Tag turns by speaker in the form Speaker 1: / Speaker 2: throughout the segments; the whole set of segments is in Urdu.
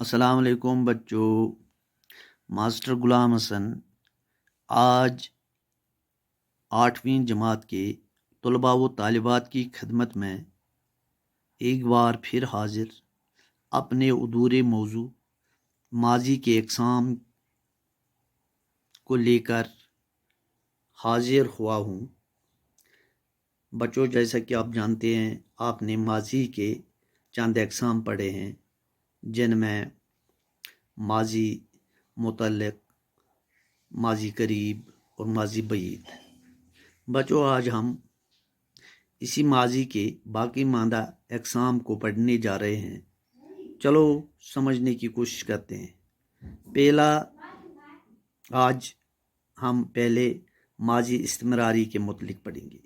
Speaker 1: السلام علیکم بچوں، ماسٹر غلام حسن آج 8ویں جماعت کے طلباء و طالبات کی خدمت میں ایک بار پھر حاضر اپنے ادھورے موضوع ماضی کے اقسام کو لے کر حاضر ہوا ہوں۔ بچوں، جیسا کہ آپ جانتے ہیں، آپ نے ماضی کے چند اقسام پڑھے ہیں جن میں ماضی متعلق، ماضی قریب اور ماضی بعید۔ بچوں، آج ہم اسی ماضی کے باقی ماندہ اقسام کو پڑھنے جا رہے ہیں۔ چلو سمجھنے کی کوشش کرتے ہیں۔ آج ہم پہلے ماضی استمراری کے متعلق پڑھیں گے۔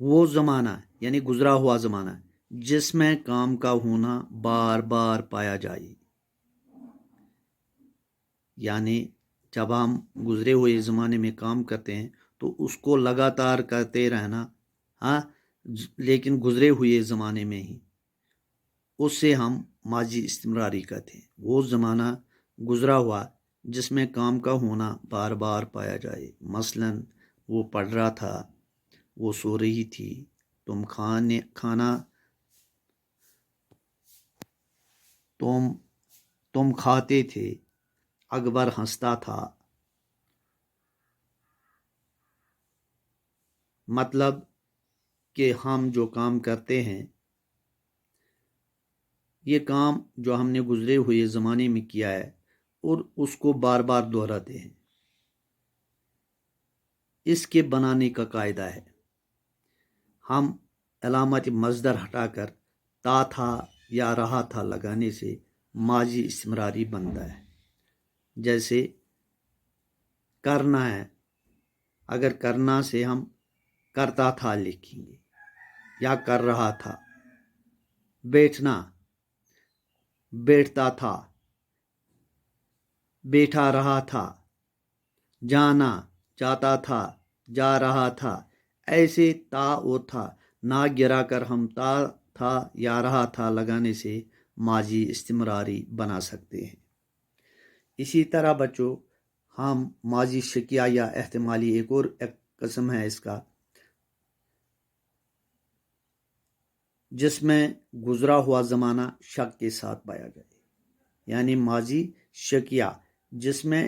Speaker 1: وہ زمانہ یعنی گزرا ہوا زمانہ جس میں کام کا ہونا بار بار پایا جائے، یعنی جب ہم گزرے ہوئے زمانے میں کام کرتے ہیں تو اس کو لگاتار کرتے رہنا، لیکن گزرے ہوئے زمانے میں ہی، اس سے ہم ماضی استمراری کہتے ہیں۔ وہ زمانہ گزرا ہوا جس میں کام کا ہونا بار بار پایا جائے، مثلا وہ پڑھ رہا تھا، وہ سو رہی تھی، تم کھاتے تھے، اکبر ہنستا تھا۔ مطلب کہ ہم جو کام کرتے ہیں، یہ کام جو ہم نے گزرے ہوئے زمانے میں کیا ہے اور اس کو بار بار دہراتے ہیں۔ اس کے بنانے کا قاعدہ ہے، ہم علامت مصدر ہٹا کر تا تھا یا رہا تھا لگانے سے ماضی استمراری بنتا ہے۔ جیسے کرنا ہے، اگر کرنا سے ہم کرتا تھا لکھیں گے یا کر رہا تھا۔ بیٹھنا، بیٹھتا تھا، بیٹھا رہا تھا۔ جانا، جاتا تھا، جا رہا تھا۔ ایسے تا اور تھا نہ گرا کر ہم تا تھا یا رہا تھا لگانے سے ماضی استمراری بنا سکتے ہیں۔ اسی طرح بچوں، ہم ماضی شکیہ یا احتمالی ایک اور قسم ہے اس کا، جس میں گزرا ہوا زمانہ شک کے ساتھ پایا جائے، یعنی ماضی شکیہ جس میں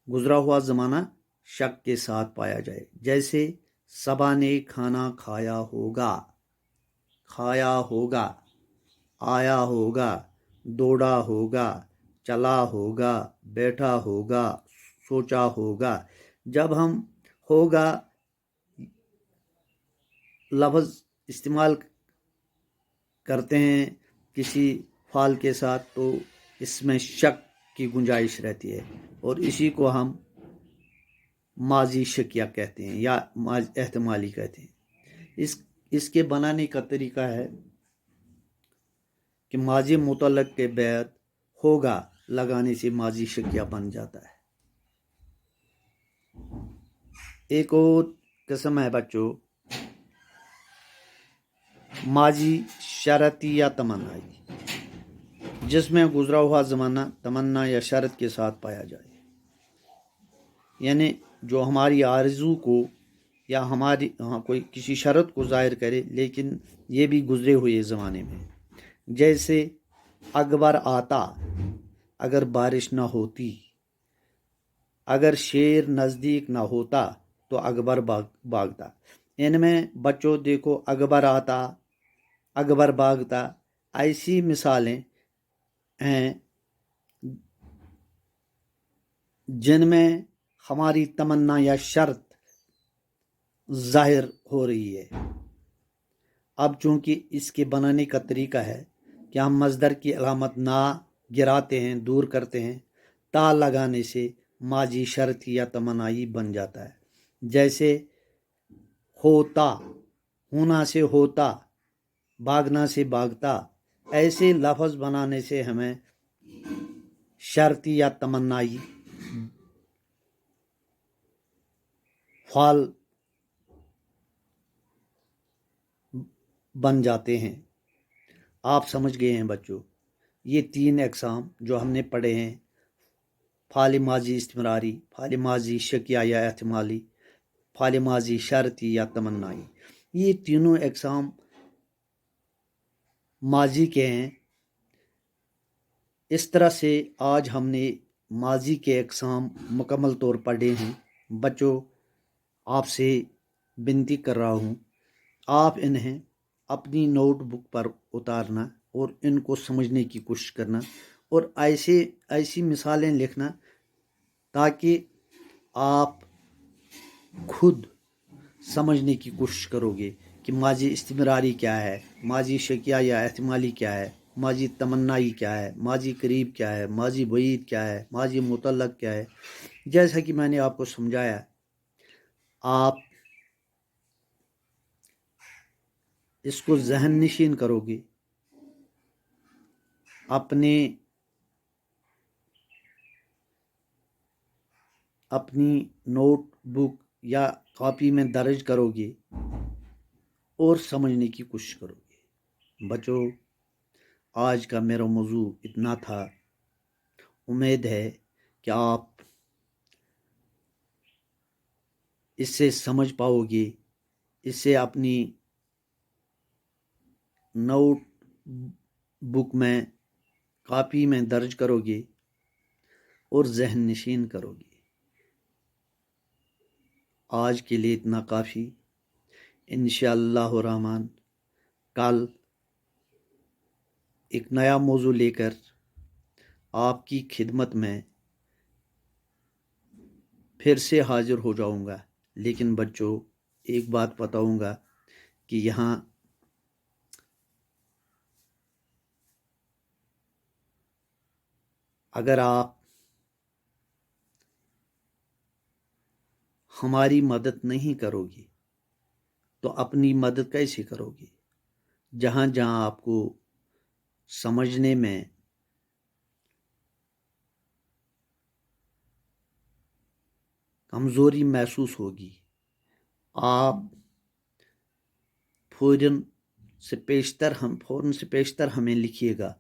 Speaker 1: گزرا ہوا زمانہ شک کے ساتھ پایا جائے۔ جیسے صبا نے کھانا کھایا ہوگا، کھایا ہوگا، آیا ہوگا، دوڑا ہوگا، چلا ہوگا، بیٹھا ہوگا، سوچا ہوگا۔ جب ہم ہوگا لفظ استعمال کرتے ہیں کسی فعل کے ساتھ تو اس میں شک کی گنجائش رہتی ہے، اور اسی کو ہم ماضی شکیہ کہتے ہیں یا احتمالی کہتے ہیں۔ اس کے بنانے کا طریقہ ہے کہ ماضی متعلق کے بعد ہوگا لگانے سے ماضی شکیہ بن جاتا ہے۔ ایک اور قسم ہے بچوں، ماضی شرطی یا تمنائی، جس میں گزرا ہوا زمانہ تمنا یا شرط کے ساتھ پایا جائے، یعنی جو ہماری آرزو کو یا ہماری کوئی کسی شرط کو ظاہر کرے لیکن یہ بھی گزرے ہوئے زمانے میں۔ جیسے اکبر آتا اگر بارش نہ ہوتی، اگر شیر نزدیک نہ ہوتا تو اکبر بھاگتا۔ ان میں بچوں دیکھو، اکبر آتا، اکبر بھاگتا، ایسی مثالیں ہیں جن میں ہماری تمنا یا شرط ظاہر ہو رہی ہے۔ اب چونکہ اس کے بنانے کا طریقہ ہے کہ ہم مصدر کی علامت نہ گراتے ہیں، دور کرتے ہیں، تا لگانے سے ماضی شرطی یا تمنائی بن جاتا ہے۔ جیسے ہوتا، ہونا سے ہوتا، بھاگنا سے بھاگتا۔ ایسے لفظ بنانے سے ہمیں شرطی یا تمنائی فعل بن جاتے ہیں۔ آپ سمجھ گئے ہیں بچوں؟ یہ 3 اقسام جو ہم نے پڑھے ہیں، فعل ماضی استمراری، فعل ماضی شکیہ یا احتمالی، فعل ماضی شرطی یا تمنائی، یہ تینوں اقسام ماضی کے ہیں۔ اس طرح سے آج ہم نے ماضی کے اقسام مکمل طور پڑھے ہیں۔ بچوں، آپ سے بنتی کر رہا ہوں، آپ انہیں اپنی نوٹ بک پر اتارنا اور ان کو سمجھنے کی کوشش کرنا، اور ایسی مثالیں لکھنا تاکہ آپ خود سمجھنے کی کوشش کرو گے کہ ماضی استمراری کیا ہے، ماضی شکیہ یا احتمالی کیا ہے، ماضی تمنائی کیا ہے، ماضی قریب کیا ہے، ماضی بعید کیا ہے، ماضی مطلق کیا ہے۔ جیسا کہ میں نے آپ کو سمجھایا، آپ اس کو ذہن نشین کرو گے، اپنی نوٹ بک یا کاپی میں درج کرو گے اور سمجھنے کی کوشش کرو گے۔ بچوں، آج کا میرا موضوع اتنا تھا۔ امید ہے کہ آپ اس سے سمجھ پاؤ گے، اس سے اپنی نوٹ بک میں کاپی میں درج کرو گے اور ذہن نشین کرو گے۔ آج کے لیے اتنا کافی۔ انشاءاللہ الرحمن کل ایک نیا موضوع لے کر آپ کی خدمت میں پھر سے حاضر ہو جاؤں گا۔ لیکن بچوں، ایک بات بتاؤں گا کہ یہاں اگر آپ ہماری مدد نہیں کرو گے تو اپنی مدد کیسے کرو گے؟ جہاں جہاں آپ کو سمجھنے میں کمزوری محسوس ہوگی، آپ فوراً سے پیشتر ہمیں لکھیے گا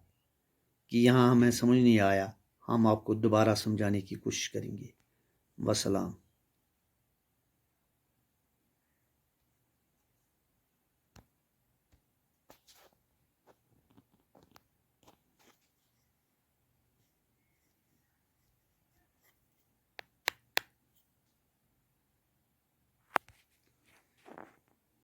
Speaker 1: کہ یہاں ہمیں سمجھ نہیں آیا، ہم آپ کو دوبارہ سمجھانے کی کوشش کریں گے۔ وسلام۔